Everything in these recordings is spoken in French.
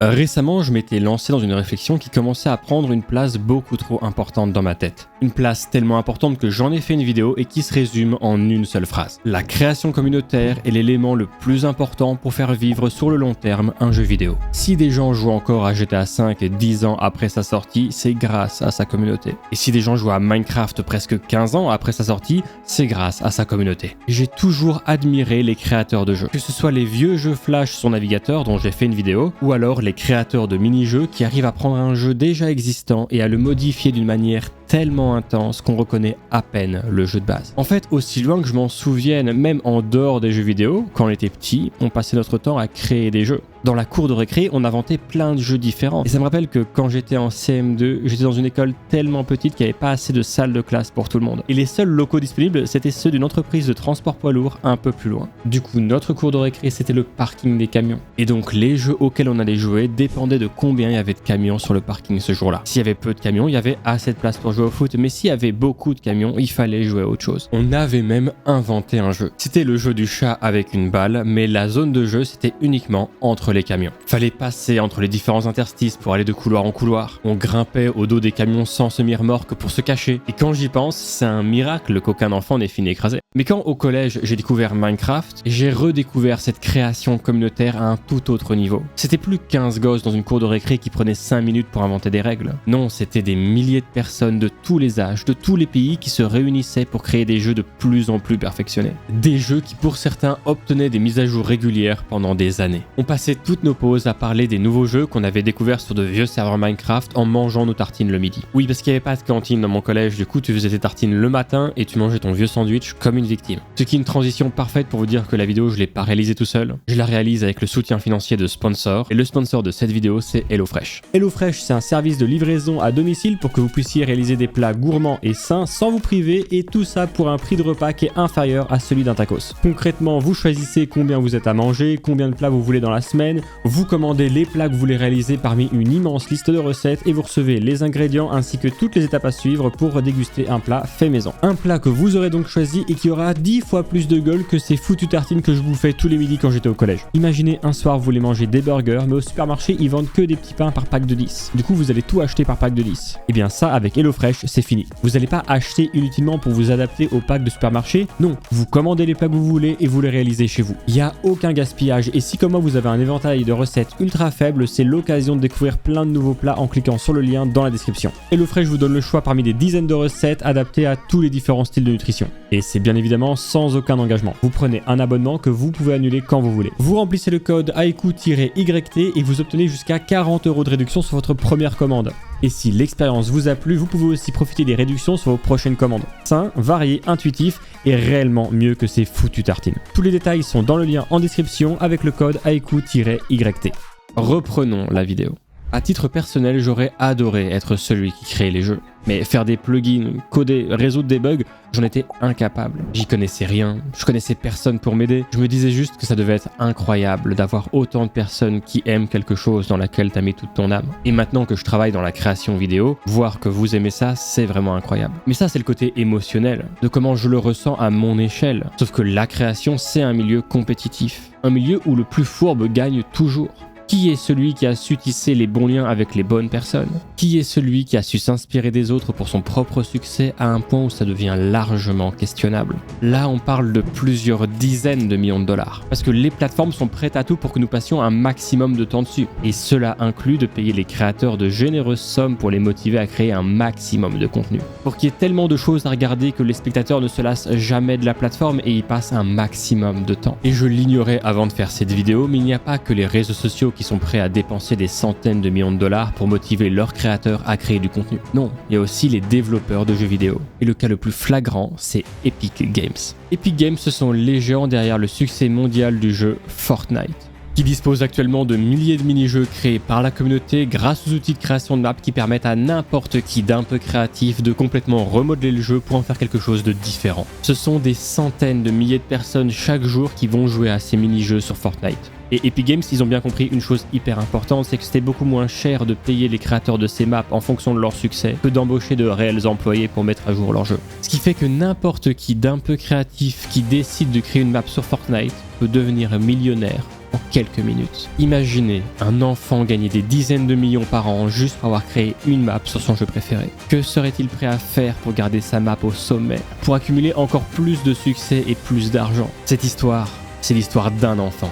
Récemment, je m'étais lancé dans une réflexion qui commençait à prendre une place beaucoup trop importante dans ma tête. Une place tellement importante que j'en ai fait une vidéo et qui se résume en une seule phrase. La création communautaire est l'élément le plus important pour faire vivre sur le long terme un jeu vidéo. Si des gens jouent encore à GTA V 10 ans après sa sortie, c'est grâce à sa communauté. Et si des gens jouent à Minecraft presque 15 ans après sa sortie, c'est grâce à sa communauté. J'ai toujours admiré les créateurs de jeux. Que ce soit les vieux jeux Flash sur navigateur dont j'ai fait une vidéo, ou alors les créateurs de mini-jeux qui arrivent à prendre un jeu déjà existant et à le modifier d'une manière tellement intense qu'on reconnaît à peine le jeu de base. En fait, aussi loin que je m'en souvienne, même en dehors des jeux vidéo, quand on était petit, on passait notre temps à créer des jeux. Dans la cour de récré, on inventait plein de jeux différents. Et ça me rappelle que quand j'étais en CM2, j'étais dans une école tellement petite qu'il n'y avait pas assez de salles de classe pour tout le monde. Et les seuls locaux disponibles, c'était ceux d'une entreprise de transport poids lourd un peu plus loin. Du coup, notre cour de récré, c'était le parking des camions. Et donc, les jeux auxquels on allait jouer dépendaient de combien il y avait de camions sur le parking ce jour-là. S'il y avait peu de camions, il y avait assez de place pour jouer au foot. Mais s'il y avait beaucoup de camions, il fallait jouer à autre chose. On avait même inventé un jeu. C'était le jeu du chat avec une balle, mais la zone de jeu, c'était uniquement entre les camions. Fallait passer entre les différents interstices pour aller de couloir en couloir. On grimpait au dos des camions sans semi-remorque pour se cacher. Et quand j'y pense, c'est un miracle qu'aucun enfant n'ait fini écrasé. Mais quand au collège j'ai découvert Minecraft, j'ai redécouvert cette création communautaire à un tout autre niveau. C'était plus 15 gosses dans une cour de récré qui prenaient 5 minutes pour inventer des règles. Non, c'était des milliers de personnes de tous les âges, de tous les pays qui se réunissaient pour créer des jeux de plus en plus perfectionnés. Des jeux qui pour certains obtenaient des mises à jour régulières pendant des années. On passait toutes nos pauses à parler des nouveaux jeux qu'on avait découverts sur de vieux serveurs Minecraft en mangeant nos tartines le midi. Oui, parce qu'il n'y avait pas de cantine dans mon collège, du coup tu faisais tes tartines le matin et tu mangeais ton vieux sandwich comme une victime. Ce qui est une transition parfaite pour vous dire que la vidéo je l'ai pas réalisée tout seul. Je la réalise avec le soutien financier de sponsors et le sponsor de cette vidéo c'est HelloFresh. HelloFresh c'est un service de livraison à domicile pour que vous puissiez réaliser des plats gourmands et sains sans vous priver et tout ça pour un prix de repas qui est inférieur à celui d'un tacos. Concrètement, vous choisissez combien vous êtes à manger, combien de plats vous voulez dans la semaine, vous commandez les plats que vous voulez réaliser parmi une immense liste de recettes et vous recevez les ingrédients ainsi que toutes les étapes à suivre pour déguster un plat fait maison. Un plat que vous aurez donc choisi et qui aura 10 fois plus de gueule que ces foutues tartines que je bouffais tous les midis quand j'étais au collège. Imaginez un soir vous voulez manger des burgers mais au supermarché ils vendent que des petits pains par pack de 10. Du coup vous allez tout acheter par pack de 10. Et bien ça avec HelloFresh c'est fini. Vous n'allez pas acheter inutilement pour vous adapter au pack de supermarché. Non, vous commandez les plats que vous voulez et vous les réalisez chez vous. Il n'y a aucun gaspillage et si comme moi vous avez un éventail de recettes ultra faible, c'est l'occasion de découvrir plein de nouveaux plats en cliquant sur le lien dans la description. HelloFresh vous donne le choix parmi des dizaines de recettes adaptées à tous les différents styles de nutrition. Et c'est bien évidemment sans aucun engagement. Vous prenez un abonnement que vous pouvez annuler quand vous voulez. Vous remplissez le code AIKU-YT et vous obtenez jusqu'à 40 € de réduction sur votre première commande. Et si l'expérience vous a plu, vous pouvez aussi profiter des réductions sur vos prochaines commandes. Sain, varié, intuitif et réellement mieux que ces foutues tartines. Tous les détails sont dans le lien en description avec le code AIKU-YT. Reprenons la vidéo. À titre personnel, j'aurais adoré être celui qui crée les jeux. Mais faire des plugins, coder, résoudre des bugs, j'en étais incapable. J'y connaissais rien, je connaissais personne pour m'aider. Je me disais juste que ça devait être incroyable d'avoir autant de personnes qui aiment quelque chose dans laquelle t'as mis toute ton âme. Et maintenant que je travaille dans la création vidéo, voir que vous aimez ça, c'est vraiment incroyable. Mais ça, c'est le côté émotionnel, de comment je le ressens à mon échelle. Sauf que la création, c'est un milieu compétitif. Un milieu où le plus fourbe gagne toujours. Qui est celui qui a su tisser les bons liens avec les bonnes personnes? Qui est celui qui a su s'inspirer des autres pour son propre succès à un point où ça devient largement questionnable? Là, on parle de plusieurs dizaines de millions de dollars. Parce que les plateformes sont prêtes à tout pour que nous passions un maximum de temps dessus. Et cela inclut de payer les créateurs de généreuses sommes pour les motiver à créer un maximum de contenu. Pour qu'il y ait tellement de choses à regarder que les spectateurs ne se lassent jamais de la plateforme et y passent un maximum de temps. Et je l'ignorais avant de faire cette vidéo, mais il n'y a pas que les réseaux sociaux qui sont prêts à dépenser des centaines de millions de dollars pour motiver leurs créateurs à créer du contenu. Non, il y a aussi les développeurs de jeux vidéo. Et le cas le plus flagrant, c'est Epic Games. Epic Games, ce sont les géants derrière le succès mondial du jeu Fortnite, qui dispose actuellement de milliers de mini-jeux créés par la communauté grâce aux outils de création de maps qui permettent à n'importe qui d'un peu créatif de complètement remodeler le jeu pour en faire quelque chose de différent. Ce sont des centaines de milliers de personnes chaque jour qui vont jouer à ces mini-jeux sur Fortnite. Et Epic Games, ils ont bien compris une chose hyper importante, c'est que c'était beaucoup moins cher de payer les créateurs de ces maps en fonction de leur succès que d'embaucher de réels employés pour mettre à jour leur jeu. Ce qui fait que n'importe qui d'un peu créatif qui décide de créer une map sur Fortnite peut devenir millionnaire en quelques minutes. Imaginez un enfant gagner des dizaines de millions par an juste pour avoir créé une map sur son jeu préféré. Que serait-il prêt à faire pour garder sa map au sommet, pour accumuler encore plus de succès et plus d'argent? Cette histoire, c'est l'histoire d'un enfant,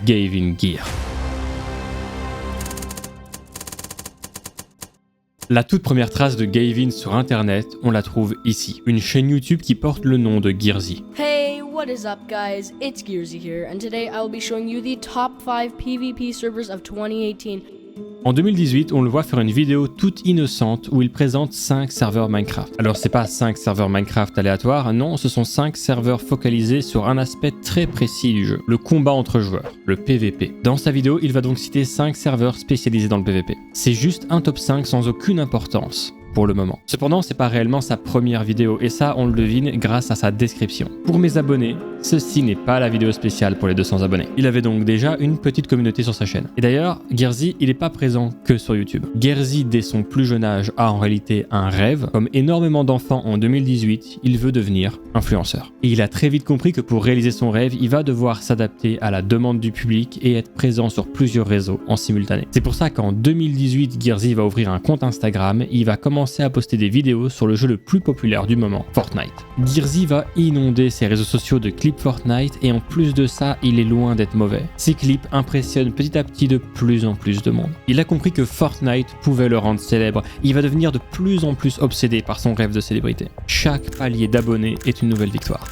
Gavin Gear. La toute première trace de Gavin sur internet, on la trouve ici, une chaîne YouTube qui porte le nom de Gearzy. Hey, what is up guys? It's Gearzy here, and today I will be showing you the top 5 PvP servers of 2018. En 2018, on le voit faire une vidéo toute innocente où il présente 5 serveurs Minecraft. Alors c'est pas 5 serveurs Minecraft aléatoires, non, ce sont 5 serveurs focalisés sur un aspect très précis du jeu, le combat entre joueurs, le PvP. Dans sa vidéo, il va donc citer 5 serveurs spécialisés dans le PvP. C'est juste un top 5 sans aucune importance pour le moment. Cependant, c'est pas réellement sa première vidéo et ça, on le devine grâce à sa description. Pour mes abonnés, ceci n'est pas la vidéo spéciale pour les 200 abonnés. Il avait donc déjà une petite communauté sur sa chaîne. Et d'ailleurs, Gearzy, il n'est pas présent que sur YouTube. Gearzy, dès son plus jeune âge, a en réalité un rêve. Comme énormément d'enfants en 2018, il veut devenir influenceur. Et il a très vite compris que pour réaliser son rêve, il va devoir s'adapter à la demande du public et être présent sur plusieurs réseaux en simultané. C'est pour ça qu'en 2018, Gearzy va ouvrir un compte Instagram et il va commencer à poster des vidéos sur le jeu le plus populaire du moment, Fortnite. Gearzy va inonder ses réseaux sociaux de clips Fortnite et en plus de ça, il est loin d'être mauvais. Ses clips impressionnent petit à petit de plus en plus de monde. Il a compris que Fortnite pouvait le rendre célèbre. Il va devenir de plus en plus obsédé par son rêve de célébrité. Chaque palier d'abonnés est une nouvelle victoire.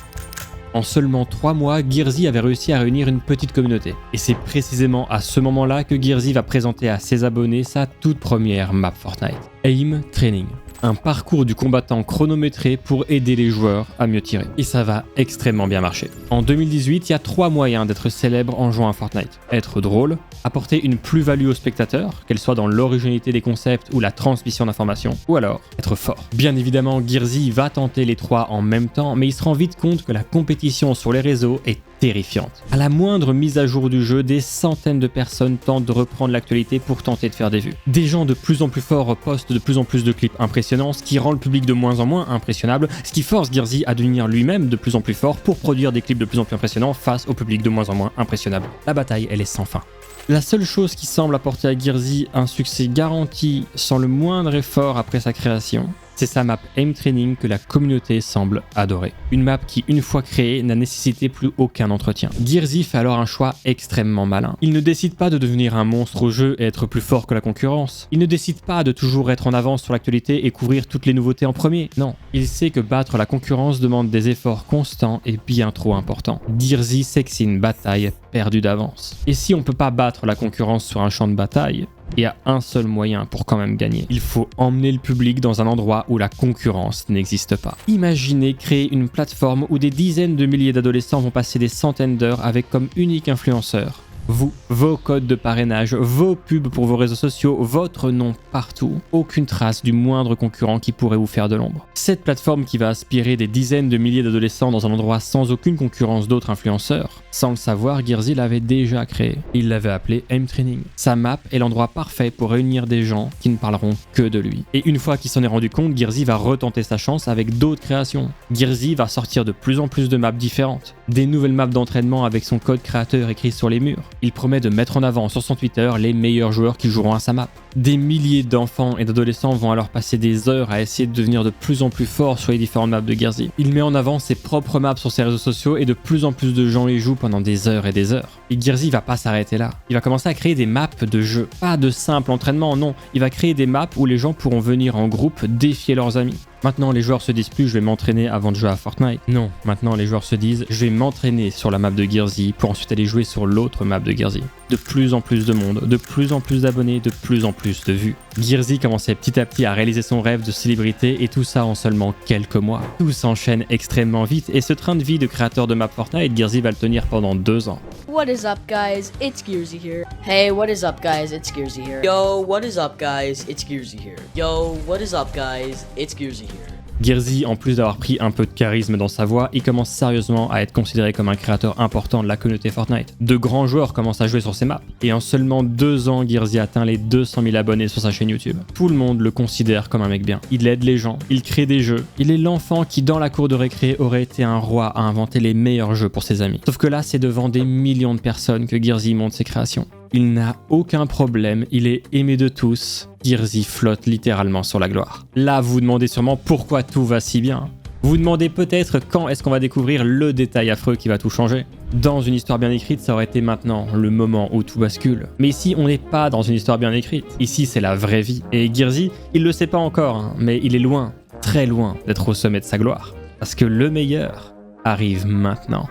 En seulement 3 mois, Gearzy avait réussi à réunir une petite communauté. Et c'est précisément à ce moment-là que Gearzy va présenter à ses abonnés sa toute première map Fortnite, Aim Training. Un parcours du combattant chronométré pour aider les joueurs à mieux tirer. Et ça va extrêmement bien marcher. En 2018, il y a 3 moyens d'être célèbre en jouant à Fortnite. Être drôle, apporter une plus-value aux spectateurs, qu'elle soit dans l'originalité des concepts ou la transmission d'informations, ou alors être fort. Bien évidemment, Gearzy va tenter les 3 en même temps, mais il se rend vite compte que la compétition sur les réseaux est terrifiante. À la moindre mise à jour du jeu, des centaines de personnes tentent de reprendre l'actualité pour tenter de faire des vues. Des gens de plus en plus forts postent de plus en plus de clips impressionnants, ce qui rend le public de moins en moins impressionnable, ce qui force Gearzy à devenir lui-même de plus en plus fort pour produire des clips de plus en plus impressionnants face au public de moins en moins impressionnable. La bataille, elle est sans fin. La seule chose qui semble apporter à Gearzy un succès garanti sans le moindre effort après sa création, c'est sa map Aim Training que la communauté semble adorer. Une map qui, une fois créée, n'a nécessité plus aucun entretien. Gearzy fait alors un choix extrêmement malin. Il ne décide pas de devenir un monstre au jeu et être plus fort que la concurrence. Il ne décide pas de toujours être en avance sur l'actualité et couvrir toutes les nouveautés en premier. Non, il sait que battre la concurrence demande des efforts constants et bien trop importants. Gearzy sait que c'est une bataille perdue d'avance. Et si on peut pas battre la concurrence sur un champ de bataille, il y a un seul moyen pour quand même gagner. Il faut emmener le public dans un endroit où la concurrence n'existe pas. Imaginez créer une plateforme où des dizaines de milliers d'adolescents vont passer des centaines d'heures avec comme unique influenceur vous, vos codes de parrainage, vos pubs pour vos réseaux sociaux, votre nom partout. Aucune trace du moindre concurrent qui pourrait vous faire de l'ombre. Cette plateforme qui va aspirer des dizaines de milliers d'adolescents dans un endroit sans aucune concurrence d'autres influenceurs, sans le savoir, Gearzy l'avait déjà créé. Il l'avait appelé Aim Training. Sa map est l'endroit parfait pour réunir des gens qui ne parleront que de lui. Et une fois qu'il s'en est rendu compte, Gearzy va retenter sa chance avec d'autres créations. Gearzy va sortir de plus en plus de maps différentes. Des nouvelles maps d'entraînement avec son code créateur écrit sur les murs. Il promet de mettre en avant sur son Twitter les meilleurs joueurs qui joueront à sa map. Des milliers d'enfants et d'adolescents vont alors passer des heures à essayer de devenir de plus en plus forts sur les différentes maps de Gearzy. Il met en avant ses propres maps sur ses réseaux sociaux et de plus en plus de gens y jouent pendant des heures et des heures. Et Gearzy va pas s'arrêter là. Il va commencer à créer des maps de jeu. Pas de simple entraînement, non. Il va créer des maps où les gens pourront venir en groupe défier leurs amis. Maintenant, les joueurs se disent plus je vais m'entraîner avant de jouer à Fortnite. Non, maintenant les joueurs se disent je vais m'entraîner sur la map de Gearzy pour ensuite aller jouer sur l'autre map de Gearzy. De plus en plus de monde, de plus en plus d'abonnés, de plus en plus de vues. Gearzy commençait petit à petit à réaliser son rêve de célébrité et tout ça en seulement quelques mois. Tout s'enchaîne extrêmement vite et ce train de vie de créateur de map Fortnite, Gearzy va le tenir pendant 2 ans. What is up guys, it's Gearzy here. Hey, what is up guys, it's Gearzy here. Yo, what is up guys, it's Gearzy here. Yo, what is up guys, it's Gearzy here. Girsy, en plus d'avoir pris un peu de charisme dans sa voix, il commence sérieusement à être considéré comme un créateur important de la communauté Fortnite. De grands joueurs commencent à jouer sur ses maps, et en seulement 2 ans, Girsy atteint les 200 000 abonnés sur sa chaîne YouTube. Tout le monde le considère comme un mec bien. Il aide les gens, il crée des jeux, il est l'enfant qui dans la cour de récré aurait été un roi à inventer les meilleurs jeux pour ses amis. Sauf que là, c'est devant des millions de personnes que Girsy monte ses créations. Il n'a aucun problème, il est aimé de tous. Girsy flotte littéralement sur la gloire. Là, vous vous demandez sûrement pourquoi tout va si bien. Vous vous demandez peut-être quand est-ce qu'on va découvrir le détail affreux qui va tout changer. Dans une histoire bien écrite, ça aurait été maintenant, le moment où tout bascule. Mais ici, on n'est pas dans une histoire bien écrite. Ici, c'est la vraie vie. Et Girsy, il le sait pas encore, hein, mais il est loin, très loin d'être au sommet de sa gloire. Parce que le meilleur arrive maintenant.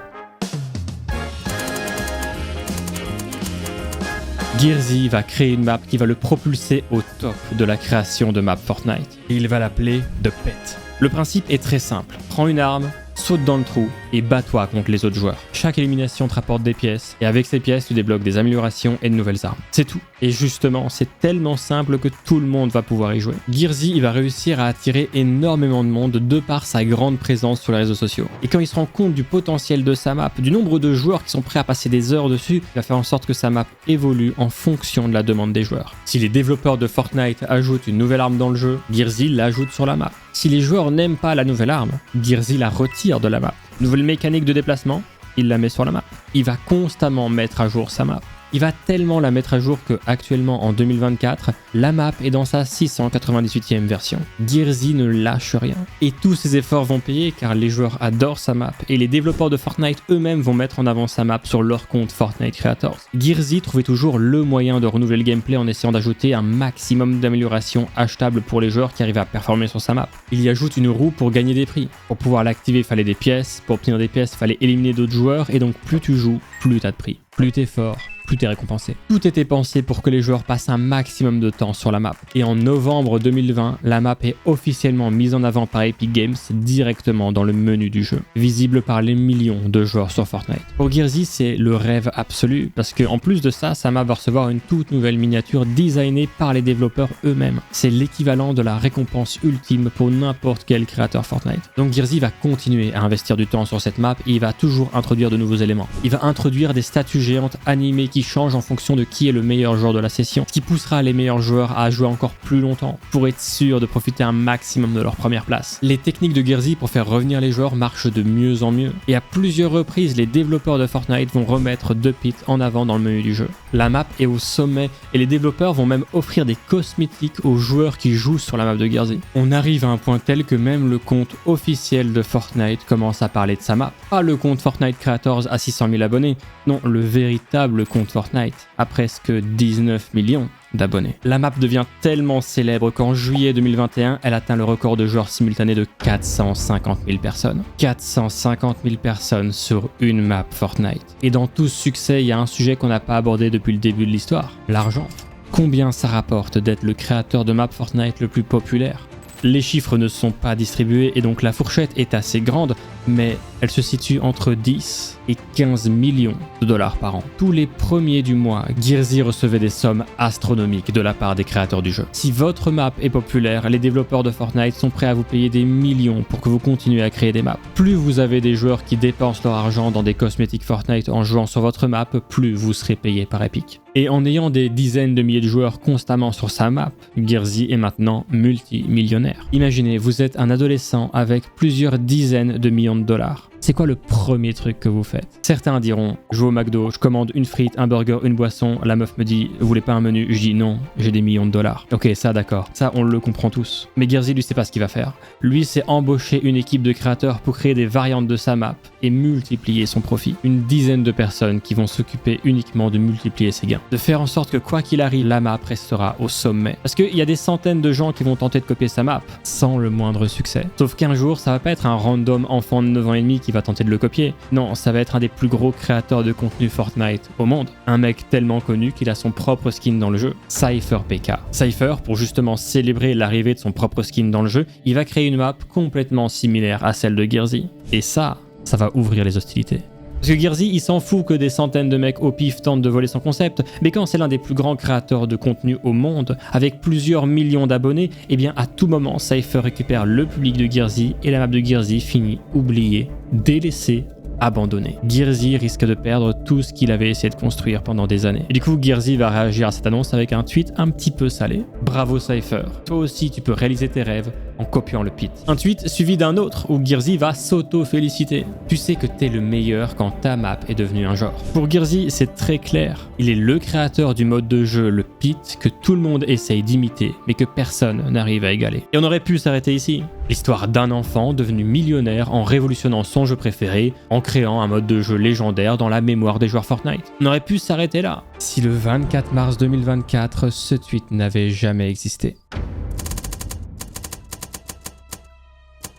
Girsy va créer une map qui va le propulser au top de la création de map Fortnite. Et il va l'appeler The Pit. Le principe est très simple. Prends une arme, saute dans le trou et bats-toi contre les autres joueurs. Chaque élimination te rapporte des pièces et avec ces pièces, tu débloques des améliorations et de nouvelles armes. C'est tout. Et justement, c'est tellement simple que tout le monde va pouvoir y jouer. Girsy, il va réussir à attirer énormément de monde de par sa grande présence sur les réseaux sociaux. Et quand il se rend compte du potentiel de sa map, du nombre de joueurs qui sont prêts à passer des heures dessus, il va faire en sorte que sa map évolue en fonction de la demande des joueurs. Si les développeurs de Fortnite ajoutent une nouvelle arme dans le jeu, Girsy l'ajoute sur la map. Si les joueurs n'aiment pas la nouvelle arme, Girsy la retire de la map. Nouvelle mécanique de déplacement, il la met sur la map. Il va constamment mettre à jour sa map. Il va tellement la mettre à jour que actuellement en 2024, la map est dans sa 698e version. Girsy ne lâche rien. Et tous ses efforts vont payer car les joueurs adorent sa map et les développeurs de Fortnite eux-mêmes vont mettre en avant sa map sur leur compte Fortnite Creators. Girsy trouvait toujours le moyen de renouveler le gameplay en essayant d'ajouter un maximum d'améliorations achetables pour les joueurs qui arrivent à performer sur sa map. Il y ajoute une roue pour gagner des prix. Pour pouvoir l'activer, il fallait des pièces. Pour obtenir des pièces, il fallait éliminer d'autres joueurs et donc plus tu joues, plus tu as de prix. Plus t'es fort, plus t'es récompensé. Tout était pensé pour que les joueurs passent un maximum de temps sur la map. Et en novembre 2020, la map est officiellement mise en avant par Epic Games directement dans le menu du jeu, visible par les millions de joueurs sur Fortnite. Pour Girsy, c'est le rêve absolu, parce qu'en plus de ça, sa map va recevoir une toute nouvelle miniature designée par les développeurs eux-mêmes. C'est l'équivalent de la récompense ultime pour n'importe quel créateur Fortnite. Donc Girsy va continuer à investir du temps sur cette map et il va toujours introduire de nouveaux éléments. Il va introduire des statues géantes animées qui changent en fonction de qui est le meilleur joueur de la session, ce qui poussera les meilleurs joueurs à jouer encore plus longtemps pour être sûr de profiter un maximum de leur première place. Les techniques de Girsy pour faire revenir les joueurs marchent de mieux en mieux et à plusieurs reprises les développeurs de Fortnite vont remettre The Pit en avant dans le menu du jeu. La map est au sommet et les développeurs vont même offrir des cosmétiques aux joueurs qui jouent sur la map de Girsy. On arrive à un point tel que même le compte officiel de Fortnite commence à parler de sa map. Pas le compte Fortnite Creators à 600 000 abonnés, non, le véritable compte Fortnite à presque 19 millions d'abonnés. La map devient tellement célèbre qu'en juillet 2021, elle atteint le record de joueurs simultanés de 450 000 personnes. 450 000 personnes sur une map Fortnite. Et dans tout ce succès, il y a un sujet qu'on n'a pas abordé depuis le début de l'histoire, l'argent. Combien ça rapporte d'être le créateur de map Fortnite le plus populaire ? Les chiffres ne sont pas distribués et donc la fourchette est assez grande, mais elle se situe entre 10 et 15 millions de dollars par an. Tous les premiers du mois, Girsy recevait des sommes astronomiques de la part des créateurs du jeu. Si votre map est populaire, les développeurs de Fortnite sont prêts à vous payer des millions pour que vous continuez à créer des maps. Plus vous avez des joueurs qui dépensent leur argent dans des cosmétiques Fortnite en jouant sur votre map, plus vous serez payé par Epic. Et en ayant des dizaines de milliers de joueurs constamment sur sa map, Girsy est maintenant multimillionnaire. Imaginez, vous êtes un adolescent avec plusieurs dizaines de millions de dollars. C'est quoi le premier truc que vous faites ? Certains diront, je vais au McDo, je commande une frite, un burger, une boisson, la meuf me dit, vous voulez pas un menu ? Je dis non, j'ai des millions de dollars. Ok, ça d'accord, ça on le comprend tous. Mais Girsy lui sait pas ce qu'il va faire. Lui c'est embaucher une équipe de créateurs pour créer des variantes de sa map et multiplier son profit. Une dizaine de personnes qui vont s'occuper uniquement de multiplier ses gains. De faire en sorte que quoi qu'il arrive, la map restera au sommet. Parce qu'il y a des centaines de gens qui vont tenter de copier sa map sans le moindre succès. Sauf qu'un jour, ça va pas être un random enfant de 9 ans et demi qui va tenter de le copier. Non, ça va être un des plus gros créateurs de contenu Fortnite au monde. Un mec tellement connu qu'il a son propre skin dans le jeu, CypherPK. Cypher, pour justement célébrer l'arrivée de son propre skin dans le jeu, il va créer une map complètement similaire à celle de Girsy. Et ça va ouvrir les hostilités. Parce que Gearzy, il s'en fout que des centaines de mecs au pif tentent de voler son concept, mais quand c'est l'un des plus grands créateurs de contenu au monde, avec plusieurs millions d'abonnés, eh bien à tout moment, Cypher récupère le public de Gearzy et la map de Gearzy finit oubliée, délaissée, abandonné. Gearzy risque de perdre tout ce qu'il avait essayé de construire pendant des années. Et du coup, Gearzy va réagir à cette annonce avec un tweet un petit peu salé. Bravo Cypher, toi aussi tu peux réaliser tes rêves en copiant le pit. Un tweet suivi d'un autre où Gearzy va s'auto-féliciter. Tu sais que t'es le meilleur quand ta map est devenue un genre. Pour Gearzy, c'est très clair. Il est le créateur du mode de jeu, le pit, que tout le monde essaye d'imiter, mais que personne n'arrive à égaler. Et on aurait pu s'arrêter ici. L'histoire d'un enfant devenu millionnaire en révolutionnant son jeu préféré, en créant un mode de jeu légendaire dans la mémoire des joueurs Fortnite. On aurait pu s'arrêter là, si le 24 mars 2024, ce tweet n'avait jamais existé.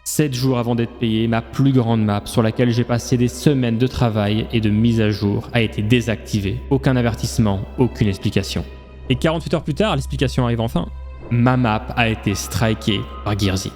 7 jours avant d'être payé, ma plus grande map sur laquelle j'ai passé des semaines de travail et de mise à jour a été désactivée. Aucun avertissement, aucune explication. Et 48 heures plus tard, l'explication arrive enfin. Ma map a été strikée par Gearzy.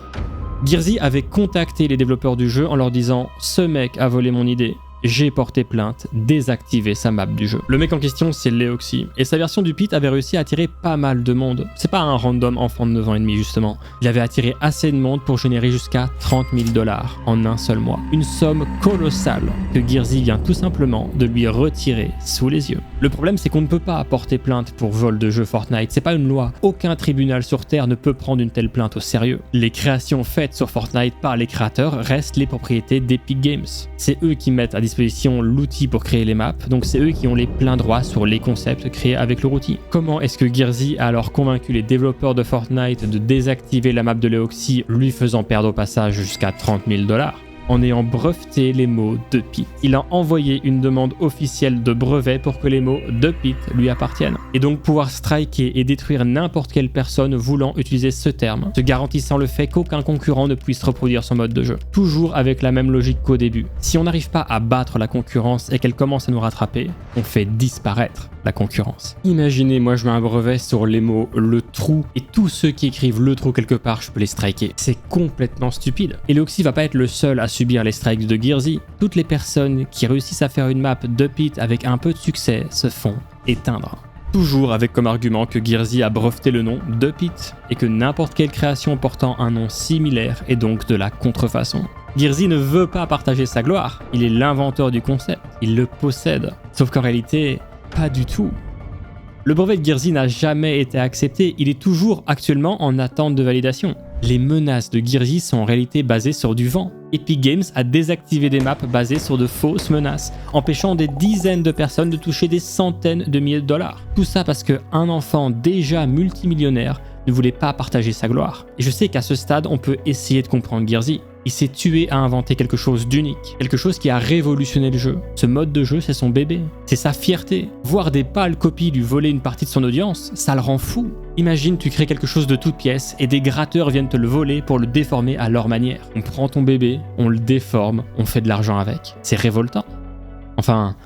Gearzy avait contacté les développeurs du jeu en leur disant « Ce mec a volé mon idée ». J'ai porté plainte, désactivé sa map du jeu. Le mec en question, c'est Leoxy, et sa version du pit avait réussi à attirer pas mal de monde. C'est pas un random enfant de 9 ans et demi justement. Il avait attiré assez de monde pour générer jusqu'à 30 000 $ en un seul mois. Une somme colossale que Gearzy vient tout simplement de lui retirer sous les yeux. Le problème, c'est qu'on ne peut pas porter plainte pour vol de jeu Fortnite, c'est pas une loi. Aucun tribunal sur Terre ne peut prendre une telle plainte au sérieux. Les créations faites sur Fortnite par les créateurs restent les propriétés d'Epic Games. C'est eux qui mettent à disposition l'outil pour créer les maps, donc c'est eux qui ont les pleins droits sur les concepts créés avec leur outil. Comment est-ce que Gearzy a alors convaincu les développeurs de Fortnite de désactiver la map de Leoxy, lui faisant perdre au passage jusqu'à 30 000 $? En ayant breveté les mots de pit. Il a envoyé une demande officielle de brevet pour que les mots de pit lui appartiennent. Et donc pouvoir striker et détruire n'importe quelle personne voulant utiliser ce terme, se garantissant le fait qu'aucun concurrent ne puisse reproduire son mode de jeu. Toujours avec la même logique qu'au début. Si on n'arrive pas à battre la concurrence et qu'elle commence à nous rattraper, on fait disparaître la concurrence. Imaginez, moi je mets un brevet sur les mots le trou et tous ceux qui écrivent le trou quelque part, je peux les striker. C'est complètement stupide. Et Leoxy va pas être le seul à subir les strikes de Gearzy. Toutes les personnes qui réussissent à faire une map de pit avec un peu de succès se font éteindre. Toujours avec comme argument que Gearzy a breveté le nom de pit et que n'importe quelle création portant un nom similaire est donc de la contrefaçon. Gearzy ne veut pas partager sa gloire, il est l'inventeur du concept, il le possède. Sauf qu'en réalité, pas du tout. Le brevet de Gearzy n'a jamais été accepté, il est toujours actuellement en attente de validation. Les menaces de Gearzy sont en réalité basées sur du vent. Epic Games a désactivé des maps basées sur de fausses menaces, empêchant des dizaines de personnes de toucher des centaines de milliers de dollars. Tout ça parce qu'un enfant déjà multimillionnaire ne voulait pas partager sa gloire. Et je sais qu'à ce stade, on peut essayer de comprendre Gearzy. Il s'est tué à inventer quelque chose d'unique, quelque chose qui a révolutionné le jeu. Ce mode de jeu, c'est son bébé, c'est sa fierté. Voir des pâles copies lui voler une partie de son audience, ça le rend fou. Imagine, tu crées quelque chose de toute pièce et des gratteurs viennent te le voler pour le déformer à leur manière. On prend ton bébé, on le déforme, on fait de l'argent avec. C'est révoltant. Enfin,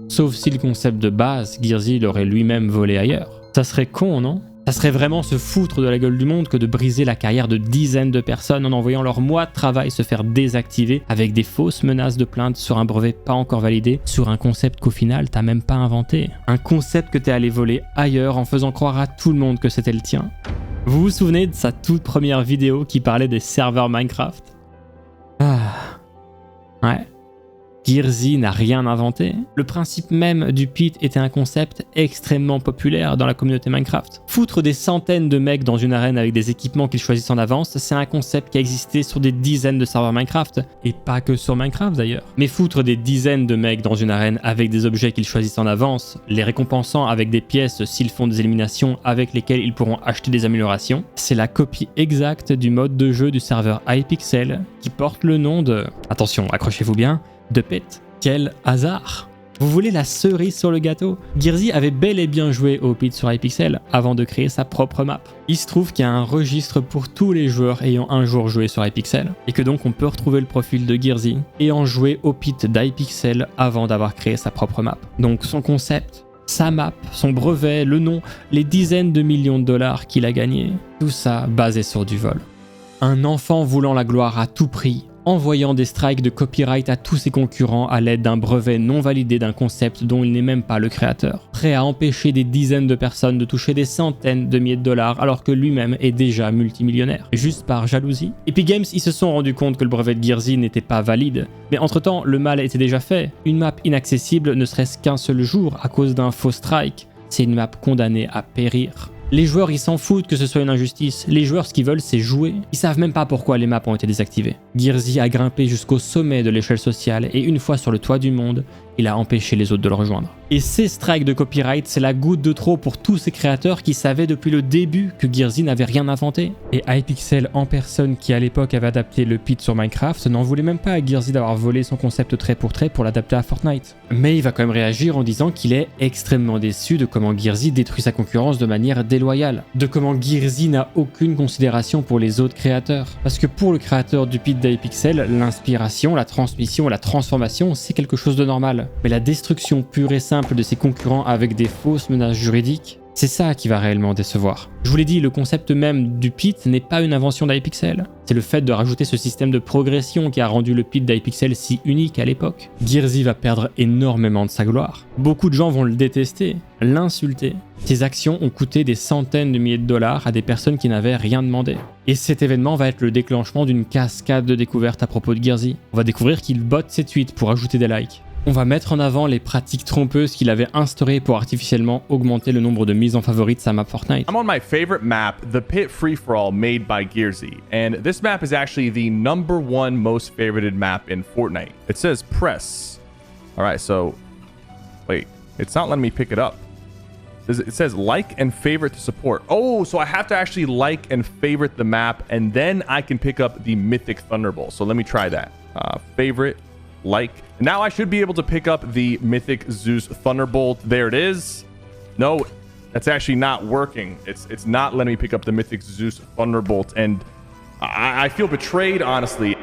sauf si le concept de base, Gearzy l'aurait lui-même volé ailleurs. Ça serait con, non ? Ça serait vraiment se foutre de la gueule du monde que de briser la carrière de dizaines de personnes en envoyant leurs mois de travail se faire désactiver avec des fausses menaces de plainte sur un brevet pas encore validé, sur un concept qu'au final t'as même pas inventé. Un concept que t'es allé voler ailleurs en faisant croire à tout le monde que c'était le tien. Vous vous souvenez de sa toute première vidéo qui parlait des serveurs Minecraft ? Ouais. Gearzy n'a rien inventé. Le principe même du pit était un concept extrêmement populaire dans la communauté Minecraft. Foutre des centaines de mecs dans une arène avec des équipements qu'ils choisissent en avance, c'est un concept qui a existé sur des dizaines de serveurs Minecraft, et pas que sur Minecraft d'ailleurs. Mais foutre des dizaines de mecs dans une arène avec des objets qu'ils choisissent en avance, les récompensant avec des pièces s'ils font des éliminations avec lesquelles ils pourront acheter des améliorations, c'est la copie exacte du mode de jeu du serveur Hypixel qui porte le nom de... Attention, accrochez-vous bien, de pit. Quel hasard! Vous voulez la cerise sur le gâteau? Gearzy avait bel et bien joué au pit sur Hypixel avant de créer sa propre map. Il se trouve qu'il y a un registre pour tous les joueurs ayant un jour joué sur Hypixel, et que donc on peut retrouver le profil de Gearzy ayant joué au pit d'Hypixel avant d'avoir créé sa propre map. Donc son concept, sa map, son brevet, le nom, les dizaines de millions de dollars qu'il a gagnés, tout ça basé sur du vol. Un enfant voulant la gloire à tout prix, envoyant des strikes de copyright à tous ses concurrents à l'aide d'un brevet non validé d'un concept dont il n'est même pas le créateur, prêt à empêcher des dizaines de personnes de toucher des centaines de milliers de dollars alors que lui-même est déjà multimillionnaire, juste par jalousie. Epic Games, ils se sont rendus compte que le brevet de Gearsy n'était pas valide, mais entre-temps, le mal était déjà fait. Une map inaccessible ne serait-ce qu'un seul jour à cause d'un faux strike, c'est une map condamnée à périr. Les joueurs, ils s'en foutent que ce soit une injustice. Les joueurs, ce qu'ils veulent, c'est jouer. Ils savent même pas pourquoi les maps ont été désactivées. Gearsy a grimpé jusqu'au sommet de l'échelle sociale et une fois sur le toit du monde, il a empêché les autres de le rejoindre. Et ces strikes de copyright, c'est la goutte de trop pour tous ces créateurs qui savaient depuis le début que Gearsy n'avait rien inventé. Et Hypixel en personne, qui à l'époque avait adapté le pit sur Minecraft, n'en voulait même pas à Gearsy d'avoir volé son concept trait pour l'adapter à Fortnite. Mais il va quand même réagir en disant qu'il est extrêmement déçu de comment Gearsy détruit sa concurrence de manière déloyale, de comment Gearsy n'a aucune considération pour les autres créateurs. Parce que pour le créateur du pit d'Hypixel, l'inspiration, la transmission, la transformation, c'est quelque chose de normal. Mais la destruction pure et simple de ses concurrents avec des fausses menaces juridiques, c'est ça qui va réellement décevoir. Je vous l'ai dit, le concept même du pit n'est pas une invention d'Hypixel. C'est le fait de rajouter ce système de progression qui a rendu le pit d'Hypixel si unique à l'époque. Gearsy va perdre énormément de sa gloire. Beaucoup de gens vont le détester, l'insulter. Ses actions ont coûté des centaines de milliers de dollars à des personnes qui n'avaient rien demandé. Et cet événement va être le déclenchement d'une cascade de découvertes à propos de Gearsy. On va découvrir qu'il botte ses tweets pour ajouter des likes. On va mettre en avant les pratiques trompeuses qu'il avait instaurées pour artificiellement augmenter le nombre de mises en favori de sa map Fortnite. I'm on my favorite map, the Pit Free-For-All made by Gearsy, and this map is actually the #1 most favorited map in Fortnite. It says press. Alright, so, wait, it's not letting me pick it up. It says like and favorite to support. Oh, so I have to actually like and favorite the map, and then I can pick up the Mythic Thunderbolt. So let me try that. Favorite, like. Now I should be able to pick up the Mythic Zeus Thunderbolt. There it is. No, that's actually not working. It's not letting me pick up the Mythic Zeus Thunderbolt, and I feel betrayed, honestly.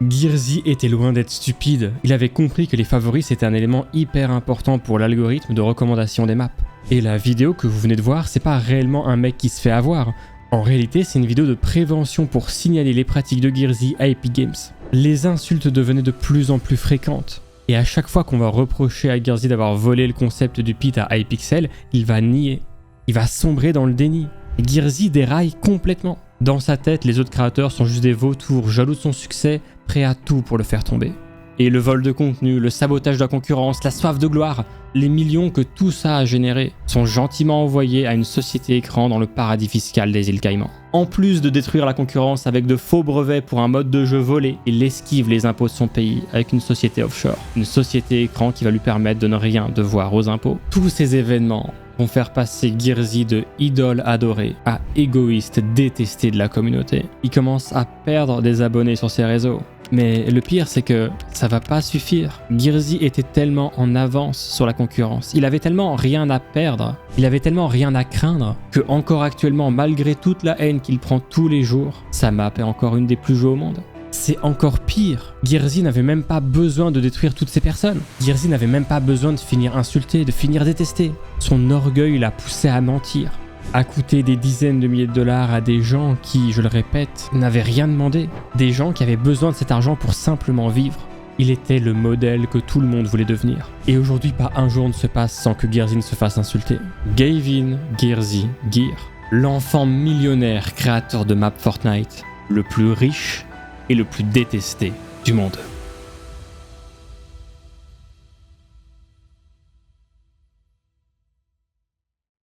Gearsy était loin d'être stupide. Il avait compris que les favoris c'était un élément hyper important pour l'algorithme de recommandation des maps. Et la vidéo que vous venez de voir, c'est pas réellement un mec qui se fait avoir. En réalité, c'est une vidéo de prévention pour signaler les pratiques de Gearsy à Epic Games. Les insultes devenaient de plus en plus fréquentes. Et à chaque fois qu'on va reprocher à Gearsy d'avoir volé le concept du pit à Hypixel, il va nier. Il va sombrer dans le déni. Et Gearsy déraille complètement. Dans sa tête, les autres créateurs sont juste des vautours, jaloux de son succès, prêts à tout pour le faire tomber. Et le vol de contenu, le sabotage de la concurrence, la soif de gloire, les millions que tout ça a généré sont gentiment envoyés à une société écran dans le paradis fiscal des îles Caïmans. En plus de détruire la concurrence avec de faux brevets pour un mode de jeu volé, il esquive les impôts de son pays avec une société offshore. Une société écran qui va lui permettre de ne rien devoir aux impôts. Tous ces événements vont faire passer Gearsy de idole adorée à égoïste détesté de la communauté. Il commence à perdre des abonnés sur ses réseaux. Mais le pire, c'est que ça va pas suffire. Gearsy était tellement en avance sur la concurrence. Il avait tellement rien à perdre, il avait tellement rien à craindre, que encore actuellement, malgré toute la haine qu'il prend tous les jours, sa map est encore une des plus jouées au monde. C'est encore pire. Gearsy n'avait même pas besoin de détruire toutes ces personnes. Gearsy n'avait même pas besoin de finir insulté, de finir détesté. Son orgueil l'a poussé à mentir, a coûté des dizaines de milliers de dollars à des gens qui, je le répète, n'avaient rien demandé. Des gens qui avaient besoin de cet argent pour simplement vivre. Il était le modèle que tout le monde voulait devenir. Et aujourd'hui, pas un jour ne se passe sans que Gearsy ne se fasse insulter. Gavin Gearsy Gear, l'enfant millionnaire créateur de map Fortnite, le plus riche et le plus détesté du monde.